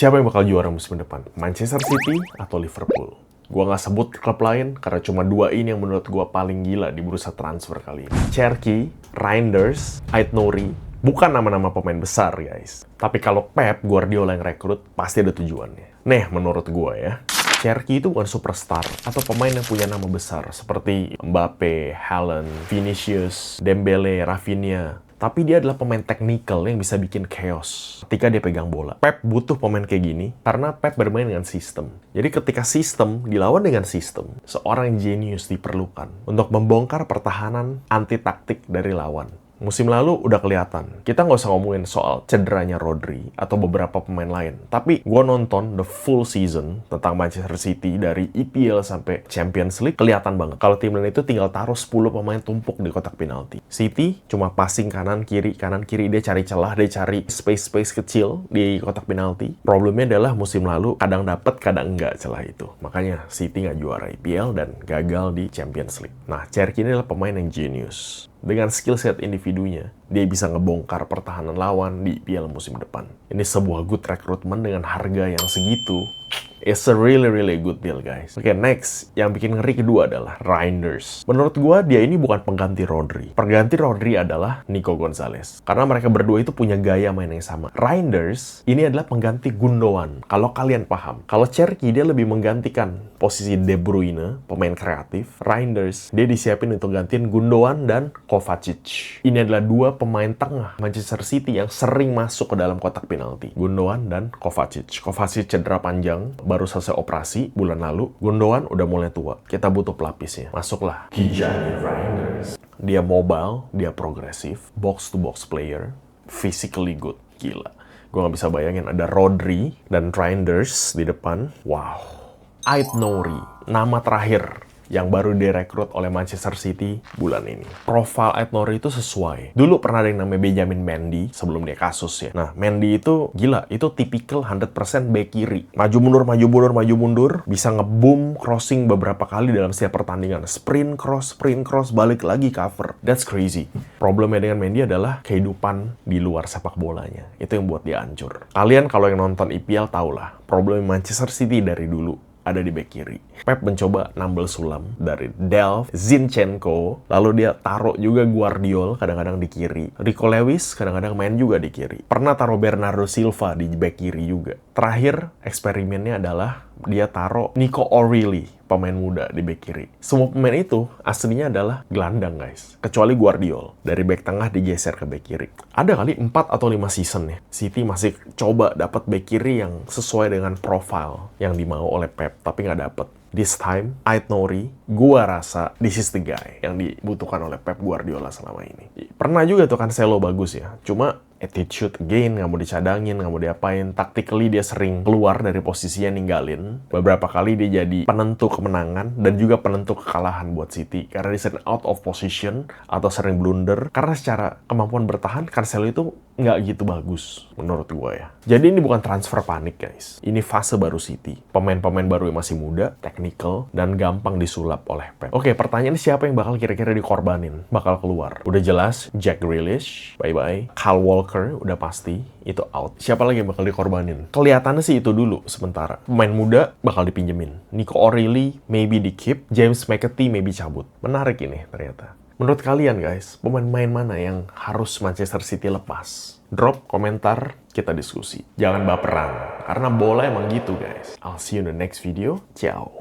Siapa yang bakal juara musim depan? Manchester City atau Liverpool? Gua nggak sebut klub lain karena cuma dua ini yang menurut gua paling gila di bursa transfer kali ini. Cherki, Reinders, Aït-Nouri, bukan nama-nama pemain besar guys. Tapi kalau Pep Guardiola yang rekrut, pasti ada tujuannya. Nih menurut gua ya, Cherki itu bukan superstar atau pemain yang punya nama besar seperti Mbappe, Haaland, Vinicius, Dembele, Rafinha. Tapi dia adalah pemain teknikal yang bisa bikin chaos ketika dia pegang bola. Pep butuh pemain kayak gini karena Pep bermain dengan sistem. Jadi ketika sistem dilawan dengan sistem, seorang jenius diperlukan untuk membongkar pertahanan anti taktik dari lawan. Musim lalu udah kelihatan. Kita nggak usah ngomongin soal cederanya Rodri atau beberapa pemain lain. Tapi gue nonton the full season tentang Manchester City dari EPL sampai Champions League, kelihatan banget. Kalau tim lain itu tinggal taruh 10 pemain tumpuk di kotak penalti. City cuma passing kanan kiri, dia cari celah, dia cari space kecil di kotak penalti. Problemnya adalah musim lalu kadang dapet, kadang enggak celah itu. Makanya City nggak juara EPL dan gagal di Champions League. Nah, Cherki ini adalah pemain yang genius. Dengan skill set individunya, dia bisa ngebongkar pertahanan lawan di IPL musim depan. Ini sebuah good recruitment dengan harga yang segitu. It's a really good deal, guys. Oke, next. Yang bikin ngeri kedua adalah Reinders. Menurut gua, dia ini bukan pengganti Rodri. Pengganti Rodri adalah Nico Gonzalez. Karena mereka berdua itu punya gaya main yang sama. Reinders ini adalah pengganti Gundogan. Kalau kalian paham. Kalau Cherki, dia lebih menggantikan posisi De Bruyne, pemain kreatif. Reinders, dia disiapin untuk gantiin Gundogan dan Kovacic. Ini adalah dua pemain tengah Manchester City yang sering masuk ke dalam kotak penalti. Gundogan dan Kovacic. Kovacic cedera panjang, baru selesai operasi bulan lalu. Gundogan udah mulai tua. Kita butuh pelapisnya. Masuklah Kijani Reinders. Dia mobile, dia progresif, box-to-box player, physically good. Gila. Gue nggak bisa bayangin ada Rodri dan Reinders di depan. Wow. Aït-Nouri, nama terakhir yang baru direkrut oleh Manchester City bulan ini. Profil Aït-Nouri itu sesuai. Dulu pernah ada yang namanya Benjamin Mendy sebelum dia kasus ya. Nah, Mendy itu gila, itu tipikal 100% back kiri. Maju mundur, bisa ngeboom crossing beberapa kali dalam setiap pertandingan. Sprint cross, balik lagi cover. That's crazy. Problemnya dengan Mendy adalah kehidupan di luar sepak bolanya. Itu yang buat dia hancur. Kalian kalau yang nonton IPL tahulah, problem Manchester City dari dulu ada di bek kiri. Pep mencoba nambel sulam dari Delph, Zinchenko, lalu dia taruh juga Guardiola kadang-kadang di kiri. Rico Lewis kadang-kadang main juga di kiri. Pernah taruh Bernardo Silva di bek kiri juga. Terakhir eksperimennya adalah dia taruh Nico O'Reilly, pemain muda di bek kiri. Semua pemain itu aslinya adalah gelandang guys. Kecuali Guardiola. Dari bek tengah digeser ke bek kiri. Ada kali 4 atau 5 season ya. City masih coba dapat bek kiri yang sesuai dengan profile yang dimau oleh Pep. Tapi nggak dapet. This time, Aït-Nouri, gua rasa this is the guy yang dibutuhkan oleh Pep Guardiola selama ini. Pernah juga tuh Cancelo bagus ya. Cuma attitude again, nggak mau dicadangin, nggak mau diapain. Tactically dia sering keluar dari posisinya ninggalin. Beberapa kali dia jadi penentu kemenangan dan juga penentu kekalahan buat City. Karena dia sering out of position atau sering blunder. Karena secara kemampuan bertahan, Cancelo itu nggak gitu bagus menurut gua ya. Jadi ini bukan transfer panik guys. Ini fase baru City. Pemain-pemain baru yang masih muda, technical, dan gampang disulap oleh Pep. Oke, pertanyaan siapa yang bakal kira-kira dikorbanin? Bakal keluar. Udah jelas, Jack Grealish, bye-bye. Kyle Walker, udah pasti, itu out. Siapa lagi yang bakal dikorbanin? Kelihatannya sih itu dulu sementara. Pemain muda bakal dipinjemin. Nico O'Reilly, maybe di keep. James McAtee, maybe cabut. Menarik ini ternyata. Menurut kalian guys, pemain-pemain mana yang harus Manchester City lepas? Drop komentar, kita diskusi. Jangan baperan, karena bola emang gitu guys. I'll see you in the next video. Ciao.